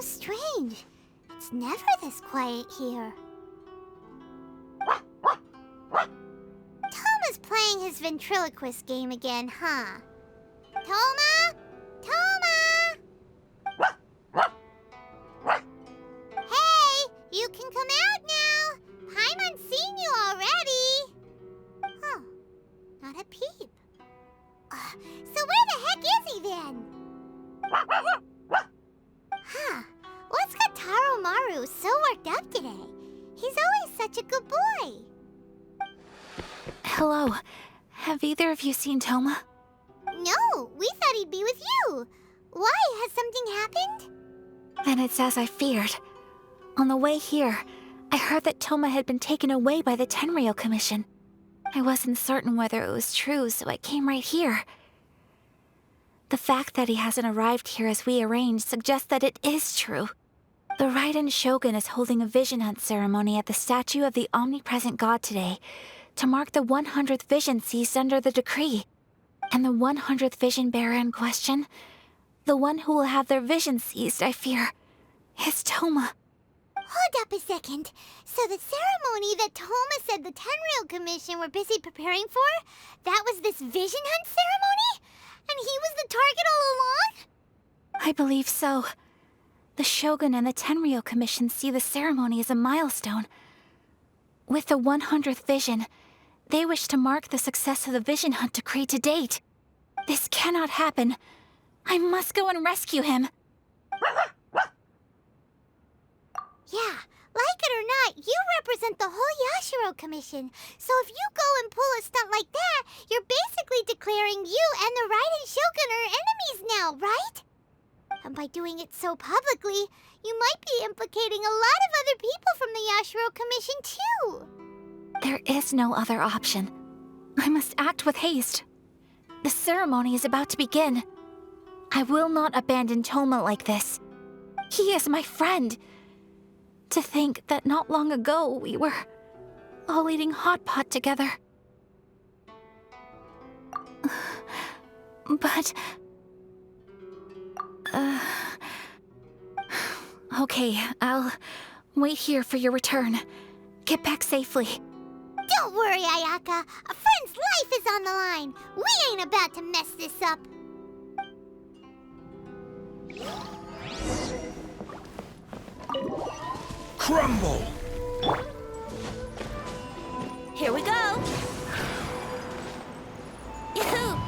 strange. It's never this quiet here. Toma's playing his ventriloquist game again, huh? Toma? Toma! Hey, you can come out now. Paimon's seen you already. Huh, not a peep. So where the heck is he then? Huh, what's got Taro Maru so worked up today? He's always such a good boy. Hello. Have either of you seen Toma? No, we thought he'd be with you. Why? Has something happened? Then it's as I feared. On the way here, I heard that Toma had been taken away by the Tenryou Commission. I wasn't certain whether it was true, so I came right here. The fact that he hasn't arrived here as we arranged suggests that it is true. The Raiden Shogun is holding a vision hunt ceremony at the statue of the omnipresent god today to mark the 100th vision seized under the decree. And the 100th vision bearer in question, the one who will have their vision seized, I fear, is Toma. Hold up a second. So the ceremony that Toma said the Tenryou Commission were busy preparing for, that was this vision hunt ceremony? And he was the target all along? I believe so. The Shogun and the Tenryou Commission see the ceremony as a milestone. With the 100th vision, they wish to mark the success of the vision hunt decree to date. This cannot happen. I must go and rescue him. Yeah, like it or not, you represent the whole Yashiro Commission. So if you go and pull a stunt like that, you're basically declaring you and the Raiden Shogun are enemies now, right? And by doing it so publicly, you might be implicating a lot of other people from the Yashiro Commission too. There is no other option. I must act with haste. The ceremony is about to begin. I will not abandon Toma like this. He is my friend. To think that not long ago we were all eating hot pot together. But... Okay, I'll wait here for your return. Get back safely. Don't worry, Ayaka. A friend's life is on the line. We ain't about to mess this up. Crumble! Here we go! Yahoo!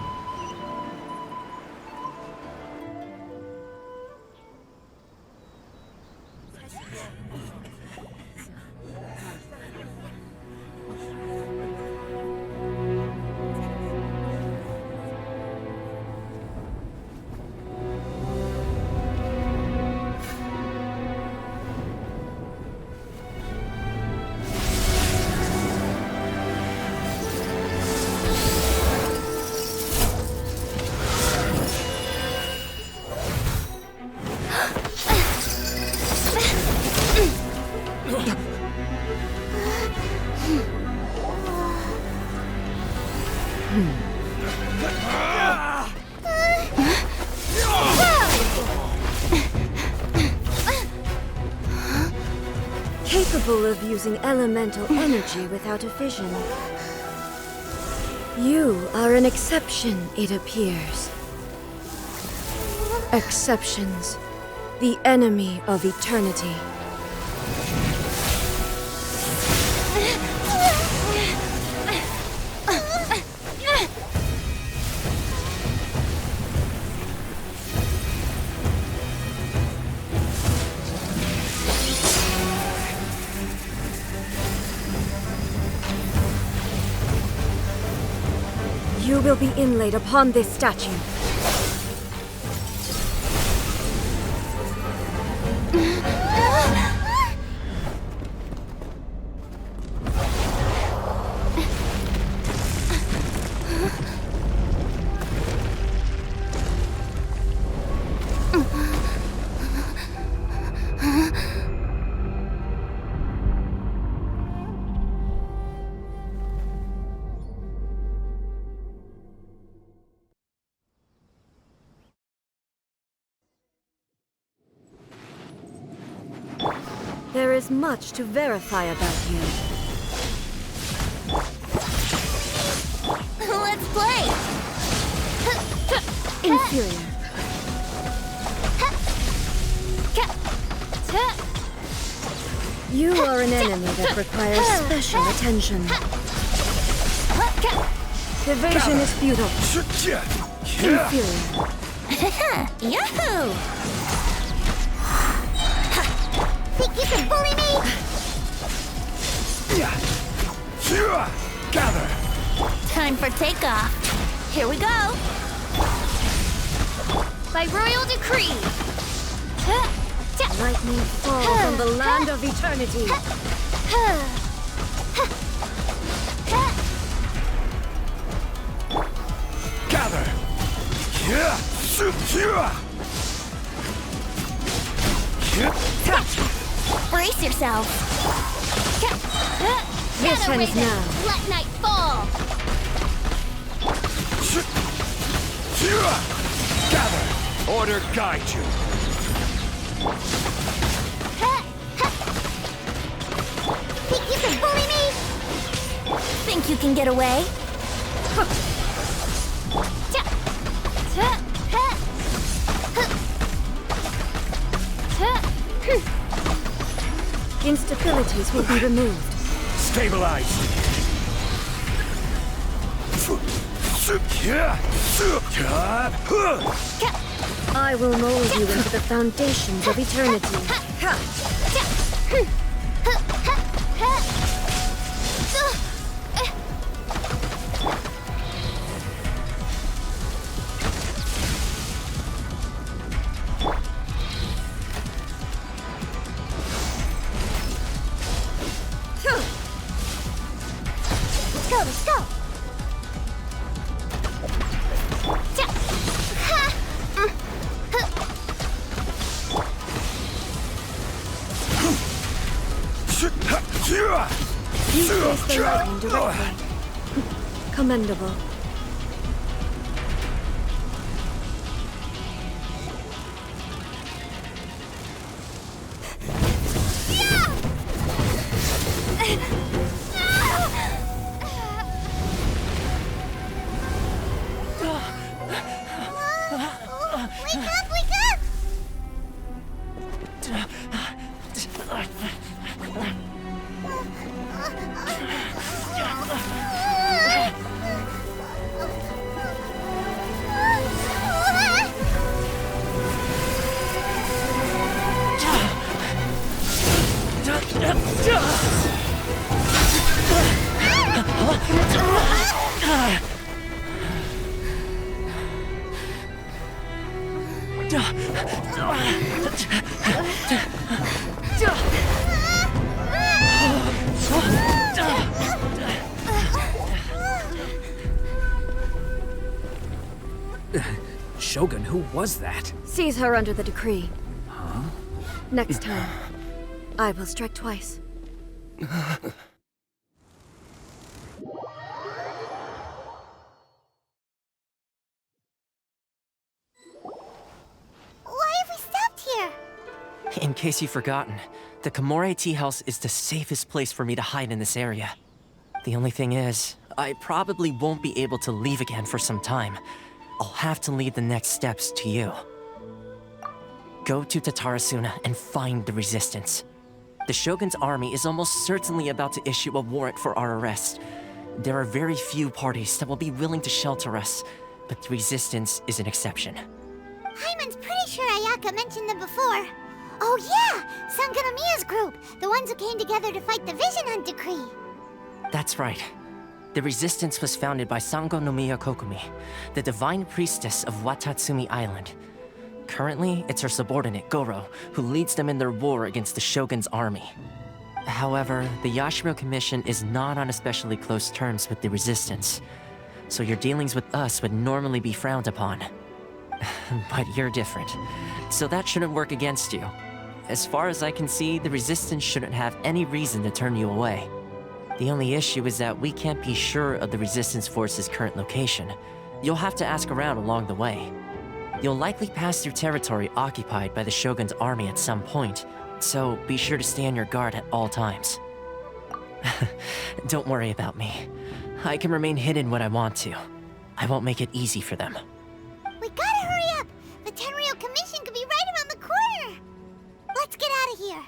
Capable of using elemental energy without a vision. You are an exception, it appears. Exceptions. The enemy of eternity. You will be inlaid upon this statue. There is much to verify about you. Let's play! Inferior. You are an enemy that requires special attention. Evasion is futile. Inferior. Yahoo! Think you can bully me? Gather! Time for takeoff. Here we go! By royal decree! Lightning falls on the land of eternity. Gather! Brace yourself! This ends now. Let night fall! Gather! Order guide you! Think you can bully me? Think you can get away? Instabilities will be removed. Stabilized! I will mold you into the foundations of eternity. Let's go! You face the lightning directly. Commendable. Wake up! Wake up! Shogun, who was that? Seize her under the decree. Huh? Next time, I will strike twice. Why have we stopped here? In case you've forgotten, the Komore Tea House is the safest place for me to hide in this area. The only thing is, I probably won't be able to leave again for some time. I'll have to leave the next steps to you. Go to Tatarasuna and find the resistance. The Shogun's army is almost certainly about to issue a warrant for our arrest. There are very few parties that will be willing to shelter us, but the resistance is an exception. Hyman's pretty sure Ayaka mentioned them before. Oh yeah! Sangonomiya's group! The ones who came together to fight the Vision Hunt Decree! That's right. The resistance was founded by Sangonomiya Kokomi, the divine priestess of Watatsumi Island. Currently, it's her subordinate, Gorou, who leads them in their war against the Shogun's army. However, the Yashiro Commission is not on especially close terms with the resistance, so your dealings with us would normally be frowned upon. But you're different, so that shouldn't work against you. As far as I can see, the resistance shouldn't have any reason to turn you away. The only issue is that we can't be sure of the resistance force's current location. You'll have to ask around along the way. You'll likely pass through territory occupied by the Shogun's army at some point, so be sure to stay on your guard at all times. Don't worry about me. I can remain hidden when I want to. I won't make it easy for them. We gotta hurry up! The Tenryou Commission could be right around the corner! Let's get out of here!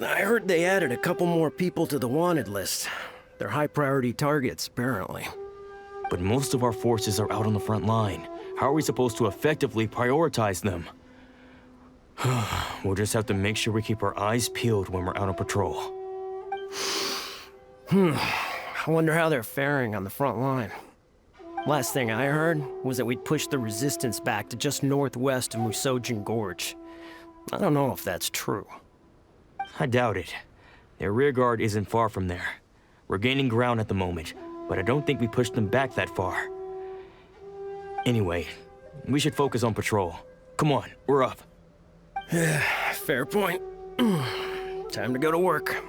I heard they added a couple more people to the wanted list. They're high-priority targets, apparently. But most of our forces are out on the front line. How are we supposed to effectively prioritize them? We'll just have to make sure we keep our eyes peeled when we're out on patrol. I wonder how they're faring on the front line. Last thing I heard was that we'd pushed the resistance back to just northwest of Musojin Gorge. I don't know if that's true. I doubt it. Their rearguard isn't far from there. We're gaining ground at the moment, but I don't think we pushed them back that far. Anyway, we should focus on patrol. Come on, we're up. Fair point. Time to go to work.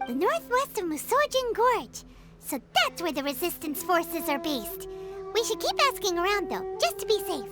The northwest of Musojin Gorge. So that's where the resistance forces are based. We should keep asking around though, just to be safe.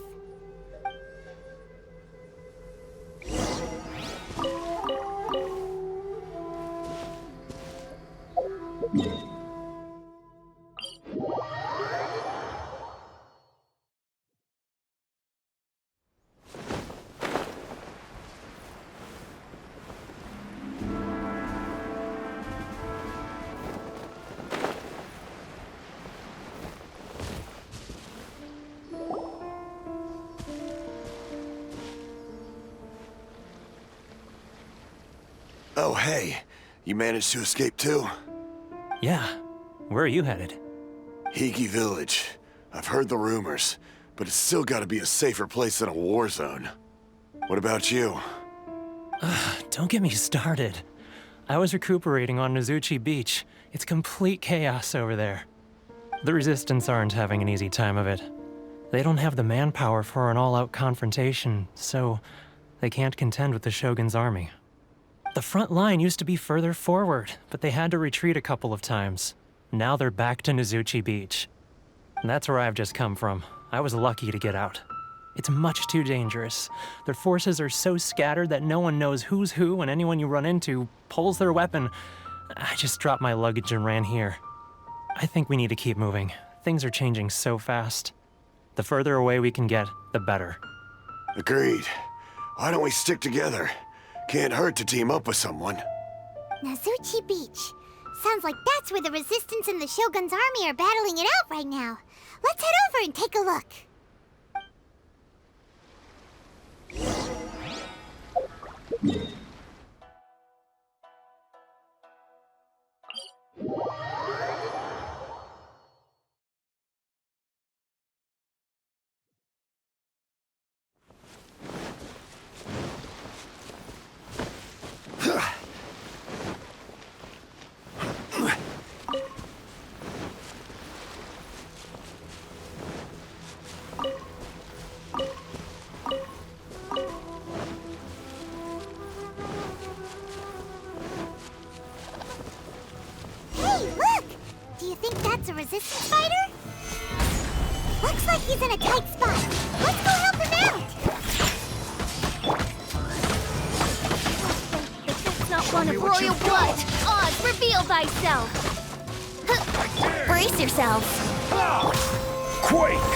Oh, hey. You managed to escape too? Yeah. Where are you headed? Higi Village. I've heard the rumors, but it's still gotta be a safer place than a war zone. What about you? Don't get me started. I was recuperating on Nozuchi Beach. It's complete chaos over there. The Resistance aren't having an easy time of it. They don't have the manpower for an all-out confrontation, so they can't contend with the Shogun's army. The front line used to be further forward, but they had to retreat a couple of times. Now they're back to Nozuchi Beach. That's where I've just come from. I was lucky to get out. It's much too dangerous. Their forces are so scattered that no one knows who's who, and anyone you run into pulls their weapon. I just dropped my luggage and ran here. I think we need to keep moving. Things are changing so fast. The further away we can get, the better. Agreed. Why don't we stick together? Can't hurt to team up with someone. Nozuchi Beach. Sounds like that's where the Resistance and the Shogun's army are battling it out right now. Let's head over and take a look. A resistance fighter? Looks like he's in a tight spot. Let's go help him out! If that's not one of royal blood, Oz, reveal thyself! Brace yourselves! Quake!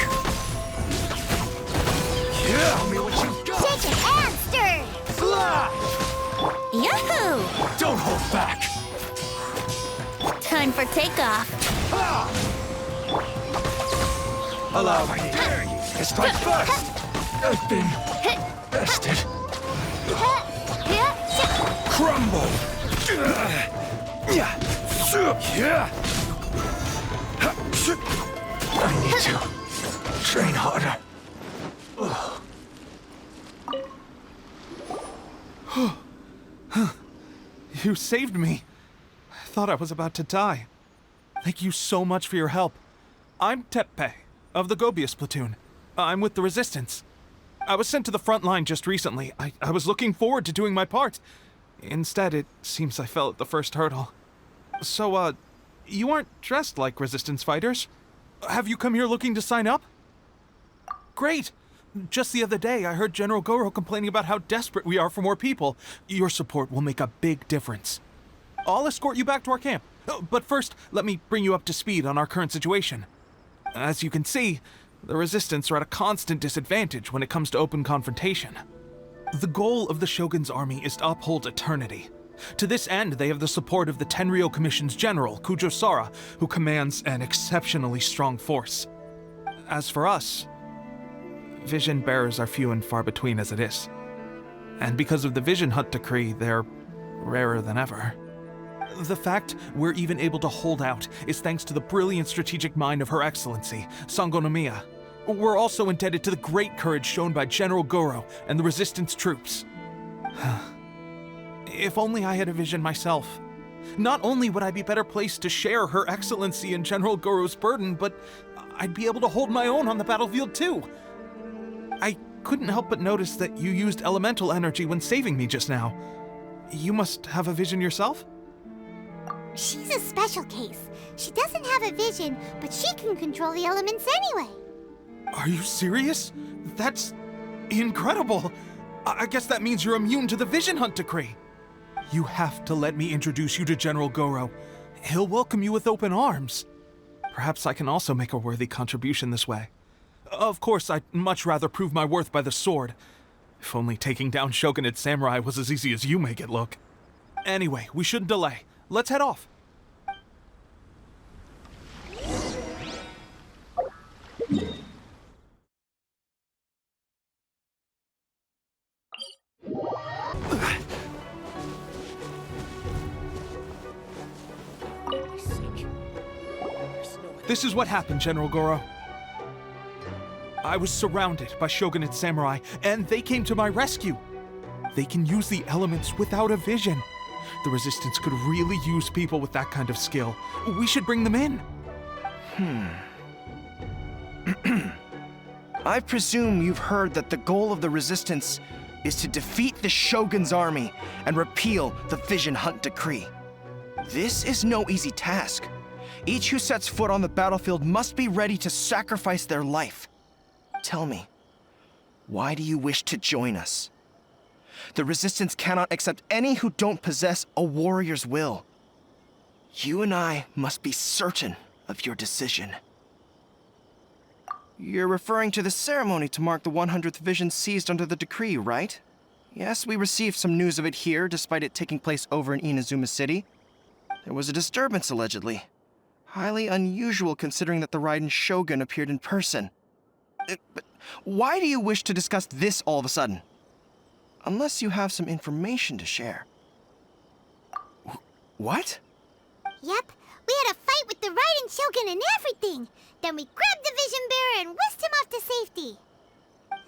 Tell me what you got! Shake it and stir! Fly! Yahoo! Don't hold back! for takeoff. Allow me to strike first. I've been bested. Crumble. I need to train harder. You saved me. I thought I was about to die. Thank you so much for your help. I'm Teppei, of the Gobius platoon. I'm with the Resistance. I was sent to the front line just recently. I was looking forward to doing my part. Instead, it seems I fell at the first hurdle. So, you aren't dressed like Resistance fighters? Have you come here looking to sign up? Great! Just the other day, I heard General Gorou complaining about how desperate we are for more people. Your support will make a big difference. I'll escort you back to our camp. But first, let me bring you up to speed on our current situation. As you can see, the Resistance are at a constant disadvantage when it comes to open confrontation. The goal of the Shogun's army is to uphold eternity. To this end, they have the support of the Tenryou Commission's general, Kujou Sara, who commands an exceptionally strong force. As for us, vision bearers are few and far between as it is. And because of the Vision Hut decree, they're rarer than ever. The fact we're even able to hold out is thanks to the brilliant strategic mind of Her Excellency, Sangonomiya. We're also indebted to the great courage shown by General Gorou and the Resistance troops. If only I had a vision myself. Not only would I be better placed to share Her Excellency and General Gorou's burden, but I'd be able to hold my own on the battlefield too. I couldn't help but notice that you used elemental energy when saving me just now. You must have a vision yourself? She's a special case. She doesn't have a vision, but she can control the elements anyway. Are you serious? That's incredible. I guess that means you're immune to the Vision Hunt decree. You have to let me introduce you to General Gorou. He'll welcome you with open arms. Perhaps I can also make a worthy contribution this way. Of course, I'd much rather prove my worth by the sword. If only taking down shogunate samurai was as easy as you make it look. Anyway, we shouldn't delay. Let's head off. This is what happened, General Gorou. I was surrounded by shogunate samurai, and they came to my rescue. They can use the elements without a vision. The Resistance could really use people with that kind of skill. We should bring them in. I presume you've heard that the goal of the Resistance is to defeat the Shogun's army and repeal the Vision Hunt decree. This is no easy task. Each who sets foot on the battlefield must be ready to sacrifice their life. Tell me, why do you wish to join us? The Resistance cannot accept any who don't possess a warrior's will. You and I must be certain of your decision. You're referring to the ceremony to mark the 100th vision seized under the decree, right? Yes, we received some news of it here, despite it taking place over in Inazuma City. There was a disturbance, allegedly. Highly unusual considering that the Raiden Shogun appeared in person. But why do you wish to discuss this all of a sudden? Unless you have some information to share. What? Yep, we had a fight with the Raiden Shogun and everything. Then we grabbed the Vision Bearer and whisked him off to safety.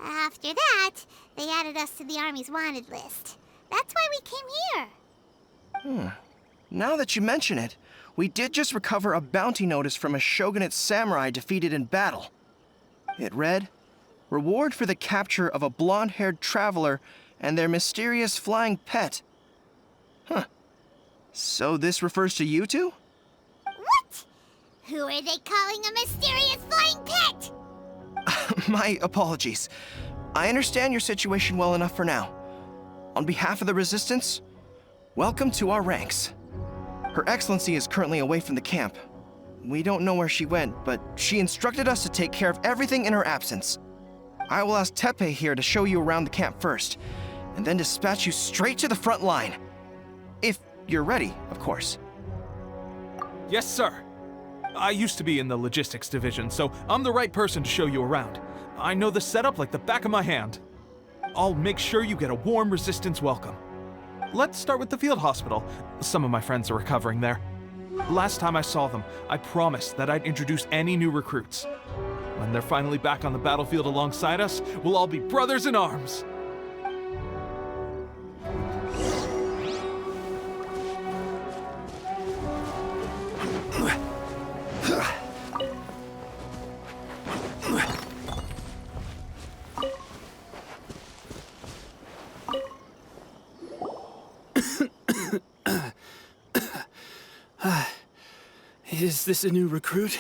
After that, they added us to the Army's wanted list. That's why we came here. Now that you mention it, we did just recover a bounty notice from a shogunate samurai defeated in battle. It read, "Reward for the capture of a blonde-haired traveler and their mysterious flying pet." So this refers to you two? What? Who are they calling a mysterious flying pet? My apologies. I understand your situation well enough for now. On behalf of the Resistance, welcome to our ranks. Her Excellency is currently away from the camp. We don't know where she went, but she instructed us to take care of everything in her absence. I will ask Teppei here to show you around the camp first, and then dispatch you straight to the front line. If you're ready, of course. Yes, sir. I used to be in the logistics division, so I'm the right person to show you around. I know the setup like the back of my hand. I'll make sure you get a warm resistance welcome. Let's start with the field hospital. Some of my friends are recovering there. Last time I saw them, I promised that I'd introduce any new recruits. When they're finally back on the battlefield alongside us, we'll all be brothers in arms. Is this a new recruit?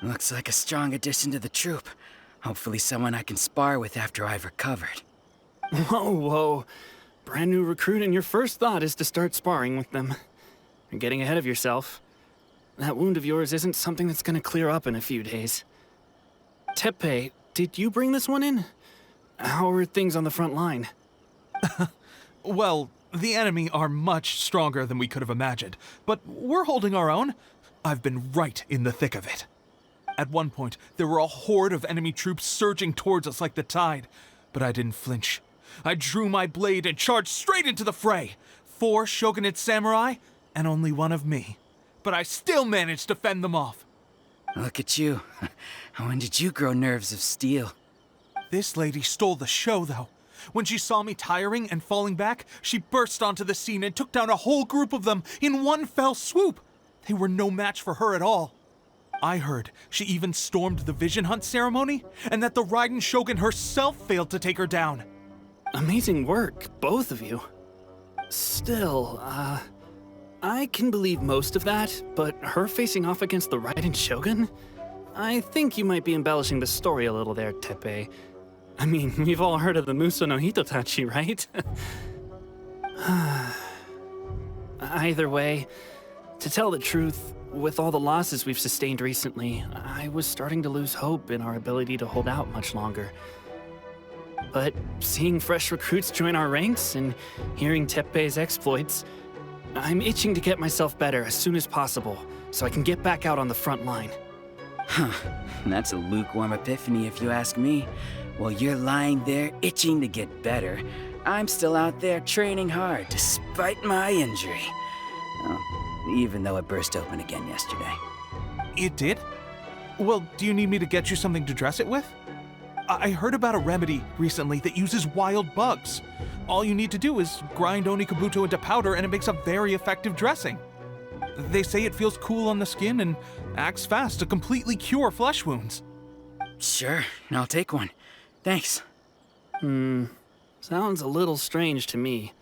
Looks like a strong addition to the troop. Hopefully someone I can spar with after I've recovered. Whoa. Brand new recruit and your first thought is to start sparring with them. You're getting ahead of yourself. That wound of yours isn't something that's gonna clear up in a few days. Teppei, did you bring this one in? How are things on the front line? Well, the enemy are much stronger than we could have imagined, but we're holding our own. I've been right in the thick of it. At one point, there were a horde of enemy troops surging towards us like the tide, but I didn't flinch. I drew my blade and charged straight into the fray. 4 shogunate samurai, and only one of me. But I still managed to fend them off. Look at you. When did you grow nerves of steel? This lady stole the show, though. When she saw me tiring and falling back, she burst onto the scene and took down a whole group of them in one fell swoop. They were no match for her at all. I heard she even stormed the vision hunt ceremony, and that the Raiden Shogun herself failed to take her down. Amazing work, both of you. Still, I can believe most of that, but her facing off against the Raiden Shogun? I think you might be embellishing the story a little there, Teppei. I mean, we've all heard of the Muso no Hitotachi, right? Either way, to tell the truth, with all the losses we've sustained recently, I was starting to lose hope in our ability to hold out much longer. But seeing fresh recruits join our ranks and hearing Teppei's exploits, I'm itching to get myself better as soon as possible so I can get back out on the front line. Huh, that's a lukewarm epiphany if you ask me. While you're lying there itching to get better, I'm still out there training hard despite my injury. Oh, even though it burst open again yesterday. It did? Well, do you need me to get you something to dress it with? I heard about a remedy recently that uses wild bugs. All you need to do is grind Onikabuto into powder and it makes a very effective dressing. They say it feels cool on the skin and acts fast to completely cure flesh wounds. Sure, I'll take one. Thanks. Sounds a little strange to me.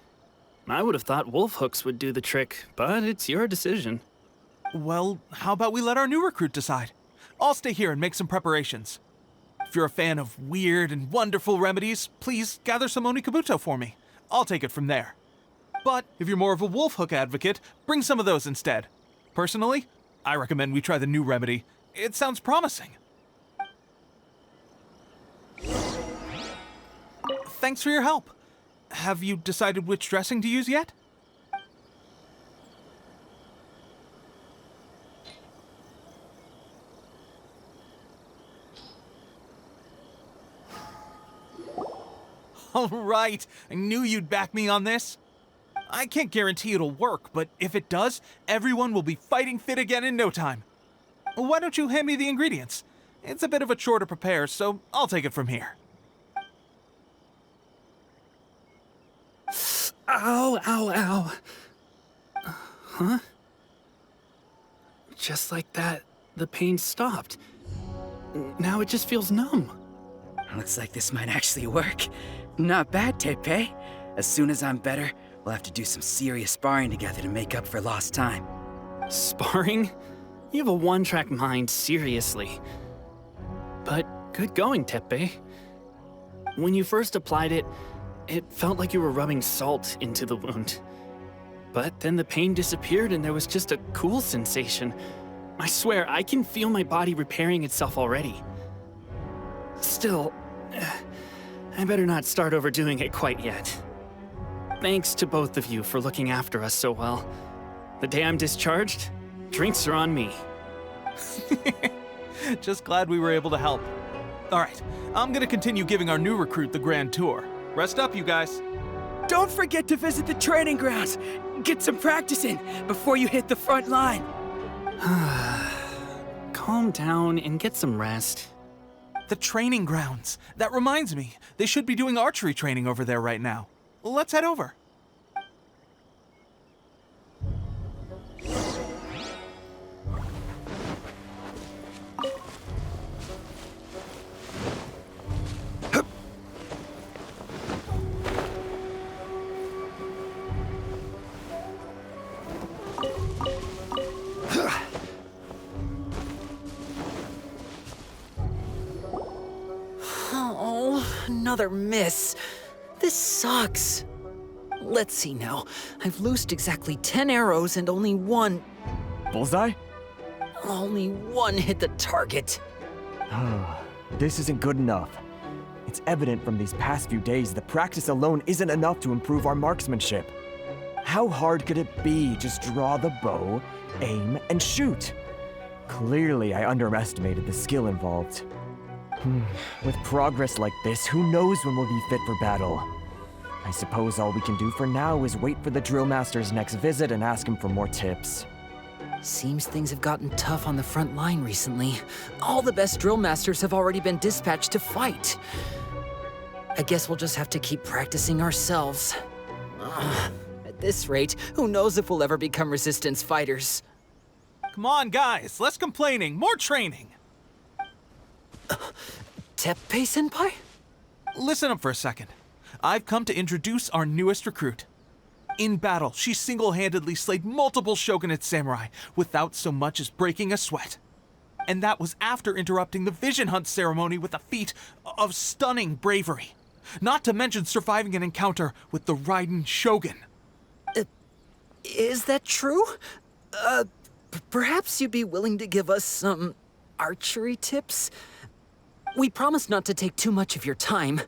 I would have thought wolf hooks would do the trick, but it's your decision. Well, how about we let our new recruit decide? I'll stay here and make some preparations. If you're a fan of weird and wonderful remedies, please gather some Onikabuto for me. I'll take it from there. But if you're more of a wolf hook advocate, bring some of those instead. Personally, I recommend we try the new remedy. It sounds promising. Thanks for your help. Have you decided which dressing to use yet? All right, I knew you'd back me on this. I can't guarantee it'll work, but if it does, everyone will be fighting fit again in no time. Why don't you hand me the ingredients? It's a bit of a chore to prepare, so I'll take it from here. Ow, ow, ow. Huh? Just like that, the pain stopped. Now it just feels numb. Looks like this might actually work. Not bad, Teppei. As soon as I'm better, we'll have to do some serious sparring together to make up for lost time. Sparring? You have a one-track mind, seriously. But good going, Teppei. When you first applied it, it felt like you were rubbing salt into the wound. But then the pain disappeared and there was just a cool sensation. I swear, I can feel my body repairing itself already. Still, I better not start overdoing it quite yet. Thanks to both of you for looking after us so well. The day I'm discharged, Drinks are on me. Just glad we were able to help. Alright, I'm gonna continue giving our new recruit the grand tour. Rest up, you guys. Don't forget to visit the training grounds. Get some practice in before you hit the front line. Calm down and get some rest. The training grounds. That reminds me, they should be doing archery training over there right now. Let's head over. Another miss. This sucks. Let's see now. I've loosed exactly 10 arrows and only one... Bullseye? Only one hit the target. This isn't good enough. It's evident from these past few days that practice alone isn't enough to improve our marksmanship. How hard could it be? Just draw the bow, aim, and shoot. Clearly, I underestimated the skill involved. With progress like this, who knows when we'll be fit for battle? I suppose all we can do for now is wait for the drill master's next visit and ask him for more tips. Seems things have gotten tough on the front line recently. All the best drill masters have already been dispatched to fight. I guess we'll just have to keep practicing ourselves. At this rate, who knows if we'll ever become resistance fighters. Come on, guys, less complaining, more training. Teppei-senpai? Listen up for a second. I've come to introduce our newest recruit. In battle, she single-handedly slayed multiple shogunate samurai without so much as breaking a sweat. And that was after interrupting the vision hunt ceremony with a feat of stunning bravery. Not to mention surviving an encounter with the Raiden Shogun. Is that true? Perhaps you'd be willing to give us some archery tips? We promise not to take too much of your time.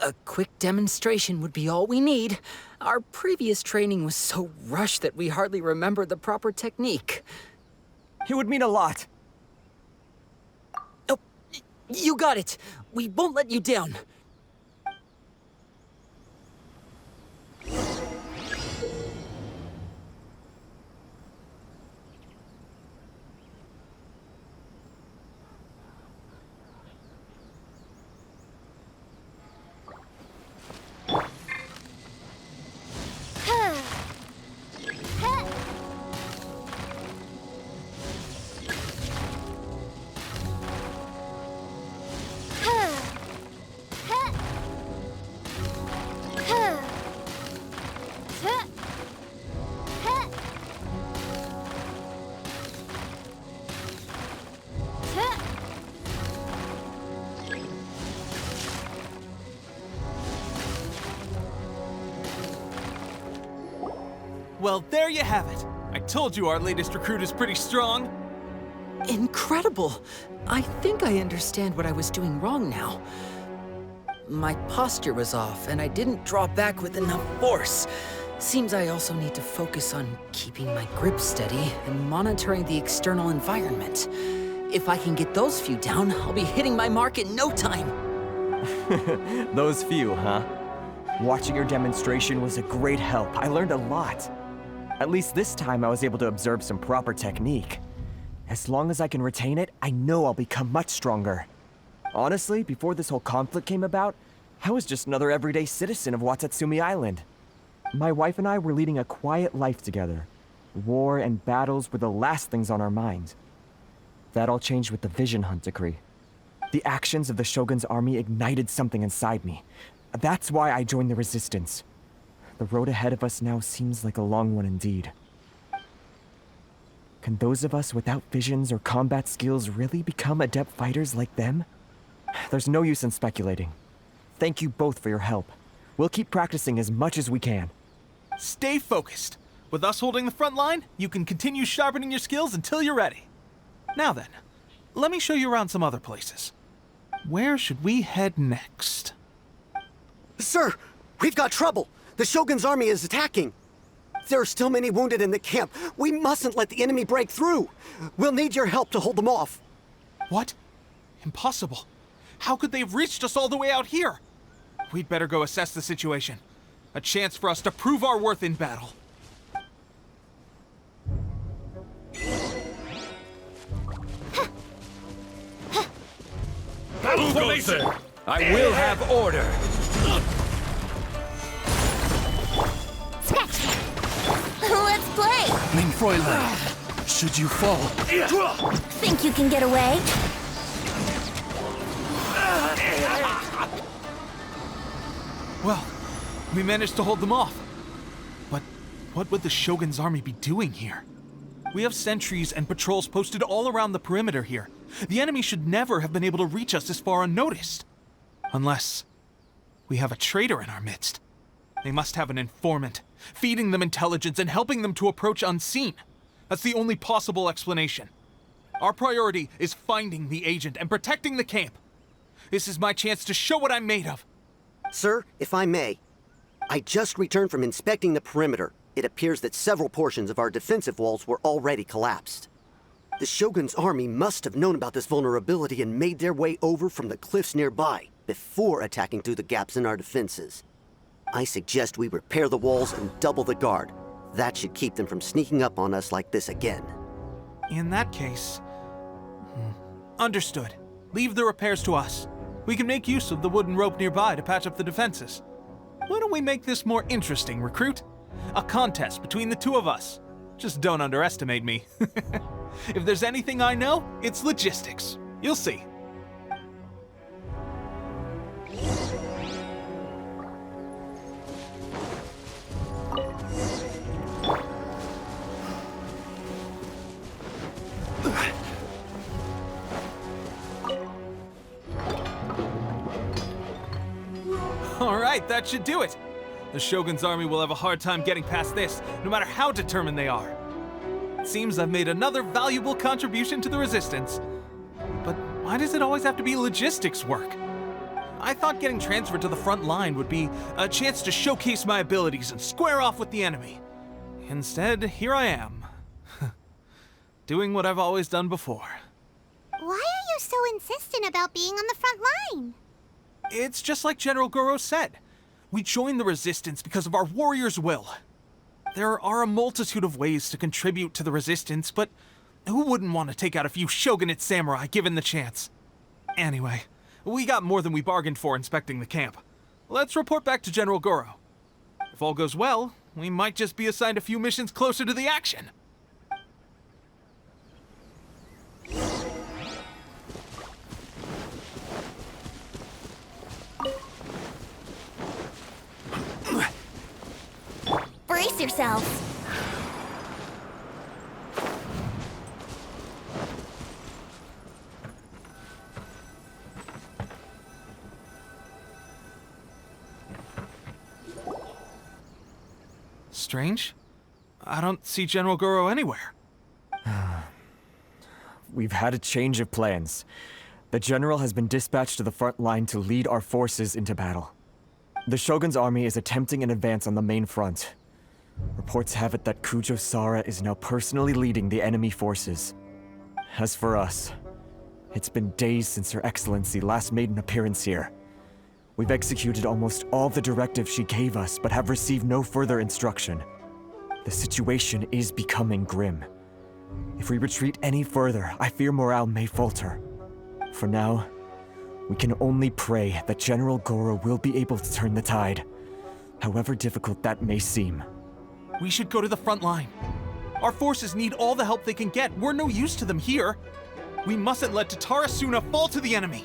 A quick demonstration would be all we need. Our previous training was so rushed that we hardly remember the proper technique. It would mean a lot. Oh, you got it. We won't let you down. Well, there you have it. I told you our latest recruit is pretty strong. Incredible! I think I understand what I was doing wrong now. My posture was off, and I didn't draw back with enough force. Seems I also need to focus on keeping my grip steady and monitoring the external environment. If I can get those few down, I'll be hitting my mark in no time. Those few, huh? Watching your demonstration was a great help. I learned a lot. At least this time I was able to observe some proper technique. As long as I can retain it, I know I'll become much stronger. Honestly, before this whole conflict came about, I was just another everyday citizen of Watatsumi Island. My wife and I were leading a quiet life together. War and battles were the last things on our mind. That all changed with the Vision Hunt decree. The actions of the Shogun's army ignited something inside me. That's why I joined the Resistance. The road ahead of us now seems like a long one indeed. Can those of us without visions or combat skills really become adept fighters like them? There's no use in speculating. Thank you both for your help. We'll keep practicing as much as we can. Stay focused. With us holding the front line, you can continue sharpening your skills until you're ready. Now then, let me show you around some other places. Where should we head next? Sir, we've got trouble. The Shogun's army is attacking. There are still many wounded in the camp. We mustn't let the enemy break through. We'll need your help to hold them off. What? Impossible. How could they have reached us all the way out here? We'd better go assess the situation. A chance for us to prove our worth in battle. Battle formation! I will have order. Let's play! Mein Fräulein, should you fall... Think you can get away? Well, we managed to hold them off. But what would the Shogun's army be doing here? We have sentries and patrols posted all around the perimeter here. The enemy should never have been able to reach us this far unnoticed. Unless we have a traitor in our midst. They must have an informant, feeding them intelligence and helping them to approach unseen. That's the only possible explanation. Our priority is finding the agent and protecting the camp. This is my chance to show what I'm made of. Sir, if I may, I just returned from inspecting the perimeter. It appears that several portions of our defensive walls were already collapsed. The Shogun's army must have known about this vulnerability and made their way over from the cliffs nearby before attacking through the gaps in our defenses. I suggest we repair the walls and double the guard. That should keep them from sneaking up on us like this again. In that case... Understood. Leave the repairs to us. We can make use of the wooden rope nearby to patch up the defenses. Why don't we make this more interesting, recruit? A contest between the two of us. Just don't underestimate me. If there's anything I know, it's logistics. You'll see. Alright, that should do it. The Shogun's army will have a hard time getting past this, no matter how determined they are. It seems I've made another valuable contribution to the resistance. But why does it always have to be logistics work? I thought getting transferred to the front line would be a chance to showcase my abilities and square off with the enemy. Instead, here I am. Doing what I've always done before. Why are you so insistent about being on the front line? It's just like General Gorou said. We joined the resistance because of our warrior's will. There are a multitude of ways to contribute to the resistance, but who wouldn't want to take out a few shogunate samurai given the chance? Anyway, we got more than we bargained for inspecting the camp. Let's report back to General Gorou. If all goes well, we might just be assigned a few missions closer to the action. Brace yourselves. Strange. I don't see General Gorou anywhere. We've had a change of plans. The General has been dispatched to the front line to lead our forces into battle. The Shogun's army is attempting an advance on the main front. Reports have it that Kujou Sara is now personally leading the enemy forces. As for us, it's been days since Her Excellency last made an appearance here. We've executed almost all the directives she gave us, but have received no further instruction. The situation is becoming grim. If we retreat any further, I fear morale may falter. For now, we can only pray that General Gorou will be able to turn the tide, however difficult that may seem. We should go to the front line. Our forces need all the help they can get. We're no use to them here. We mustn't let Tatarasuna fall to the enemy.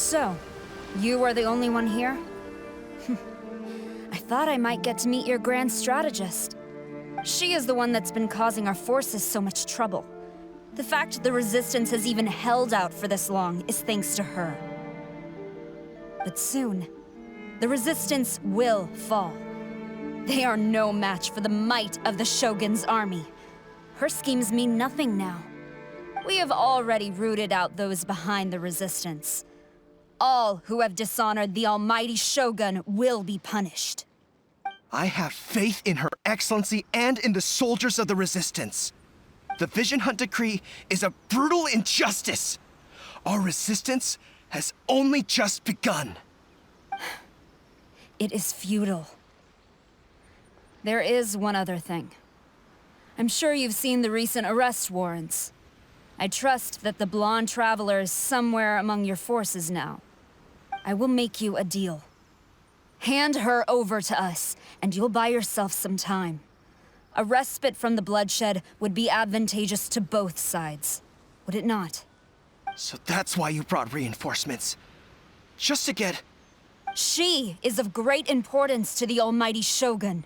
So, you are the only one here? I thought I might get to meet your grand strategist. She is the one that's been causing our forces so much trouble. The fact the Resistance has even held out for this long is thanks to her. But soon, the Resistance will fall. They are no match for the might of the Shogun's army. Her schemes mean nothing now. We have already rooted out those behind the Resistance. All who have dishonored the almighty Shogun will be punished. I have faith in Her Excellency and in the soldiers of the Resistance. The Vision Hunt Decree is a brutal injustice. Our resistance has only just begun. It is futile. There is one other thing. I'm sure you've seen the recent arrest warrants. I trust that the blonde traveler is somewhere among your forces now. I will make you a deal. Hand her over to us, and you'll buy yourself some time. A respite from the bloodshed would be advantageous to both sides, would it not? So that's why you brought reinforcements. Just to get... She is of great importance to the almighty Shogun.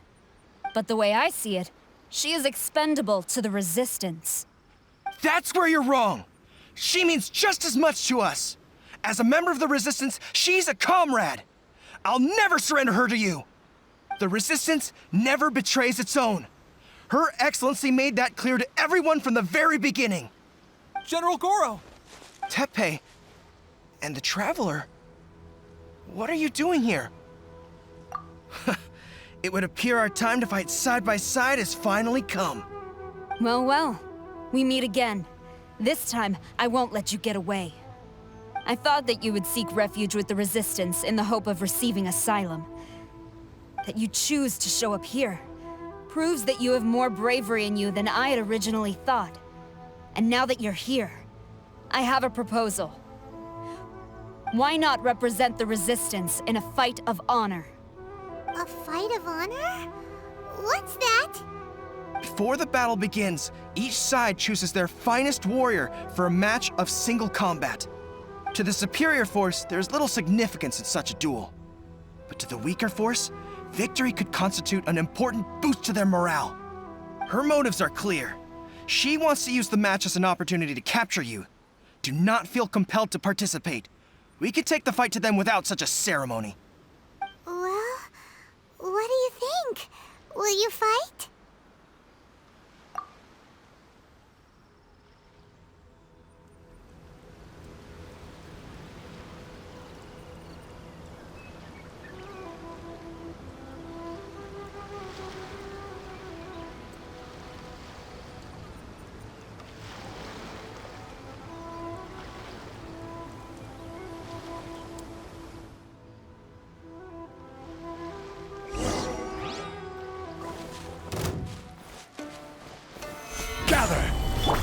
But the way I see it, she is expendable to the Resistance. That's where you're wrong! She means just as much to us! As a member of the Resistance, she's a comrade! I'll never surrender her to you! The Resistance never betrays its own. Her Excellency made that clear to everyone from the very beginning. General Gorou! Teppei and the Traveler? What are you doing here? It would appear our time to fight side by side has finally come. Well, well. We meet again. This time, I won't let you get away. I thought that you would seek refuge with the Resistance in the hope of receiving asylum. That you choose to show up here proves that you have more bravery in you than I had originally thought. And now that you're here, I have a proposal. Why not represent the Resistance in a fight of honor? A fight of honor? What's that? Before the battle begins, each side chooses their finest warrior for a match of single combat. To the superior force, there's little significance in such a duel. But to the weaker force, victory could constitute an important boost to their morale. Her motives are clear. She wants to use the match as an opportunity to capture you. Do not feel compelled to participate. We could take the fight to them without such a ceremony. Well, what do you think? Will you fight?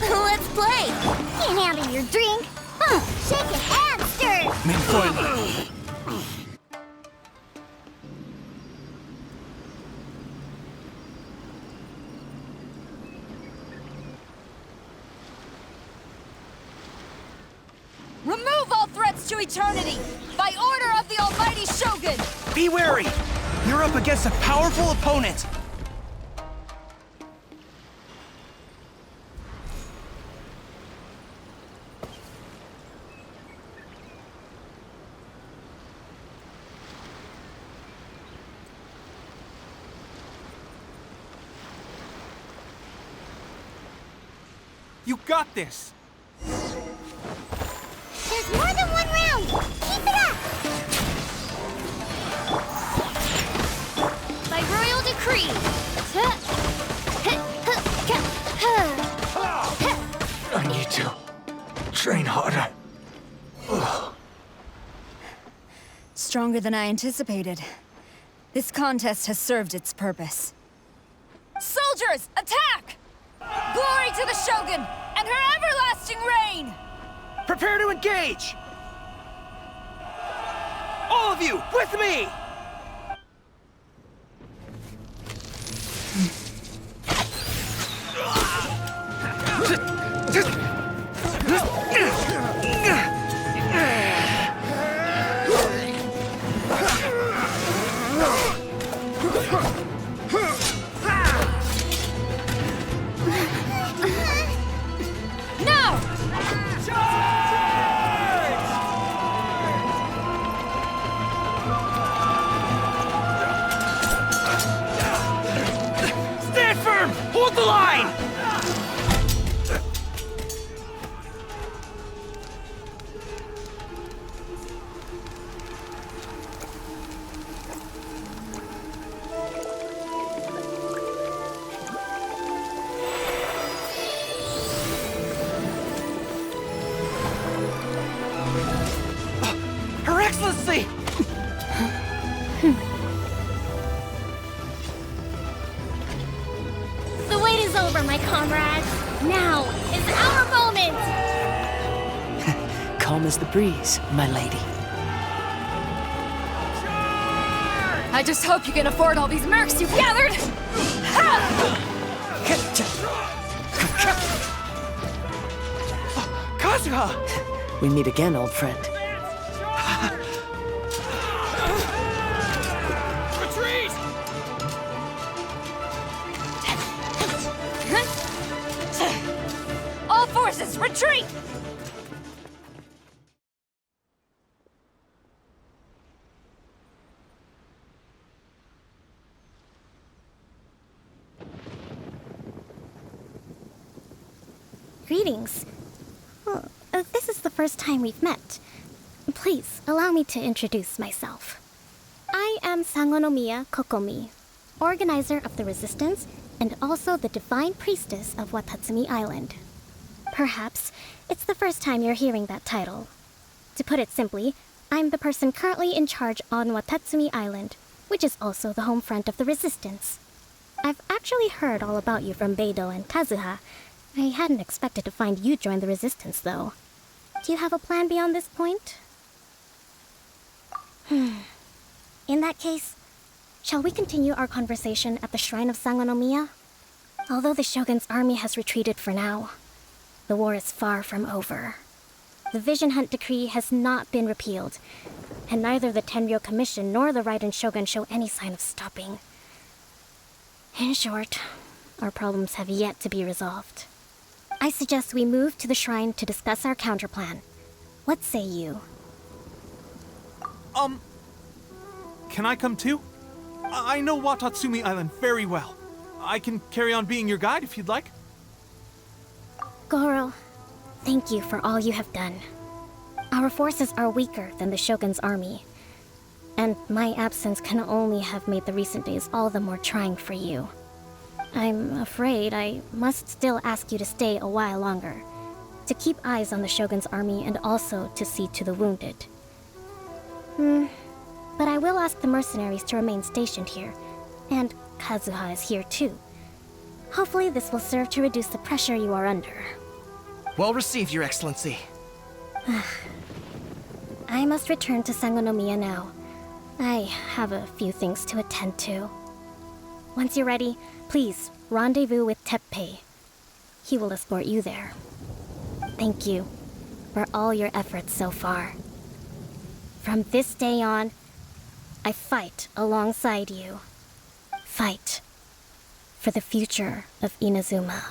Let's play! Can't handle your drink? Shake it and stir! Remove all threats to eternity! By order of the almighty Shogun! Be wary! You're up against a powerful opponent! You got this! There's more than one round! Keep it up! By royal decree! I need to train harder. Stronger than I anticipated. This contest has served its purpose. Soldiers, attack! Glory to the Shogun and her everlasting reign! Prepare to engage! All of you, with me! Hold the line! Her Excellency! The wait is over, my comrades. Now is our moment! Calm as the breeze, my lady. I just hope you can afford all these mercs you've gathered! Kazuha! We meet again, old friend. Retreat! All forces, retreat! Greetings. Well, this is the first time we've met. Please, allow me to introduce myself. I am Sangonomiya Kokomi, organizer of the Resistance and also the Divine Priestess of Watatsumi Island. Perhaps it's the first time you're hearing that title. To put it simply, I'm the person currently in charge on Watatsumi Island, which is also the home front of the Resistance. I've actually heard all about you from Beidou and Kazuha. I hadn't expected to find you join the Resistance, though. Do you have a plan beyond this point? In that case, shall we continue our conversation at the Shrine of Sangonomiya? Although the Shogun's army has retreated for now, the war is far from over. The Vision Hunt Decree has not been repealed, and neither the Tenryou Commission nor the Raiden Shogun show any sign of stopping. In short, our problems have yet to be resolved. I suggest we move to the shrine to discuss our counterplan. What say you? Can I come too? I know Watatsumi Island very well. I can carry on being your guide if you'd like. Gorou, thank you for all you have done. Our forces are weaker than the Shogun's army, and my absence can only have made the recent days all the more trying for you. I'm afraid I must still ask you to stay a while longer, to keep eyes on the Shogun's army and also to see to the wounded. But I will ask the mercenaries to remain stationed here, and Kazuha is here too. Hopefully this will serve to reduce the pressure you are under. Well received, Your Excellency. I must return to Sangonomiya now. I have a few things to attend to. Once you're ready, please rendezvous with Teppei. He will escort you there. Thank you for all your efforts so far. From this day on, I fight alongside you. Fight for the future of Inazuma.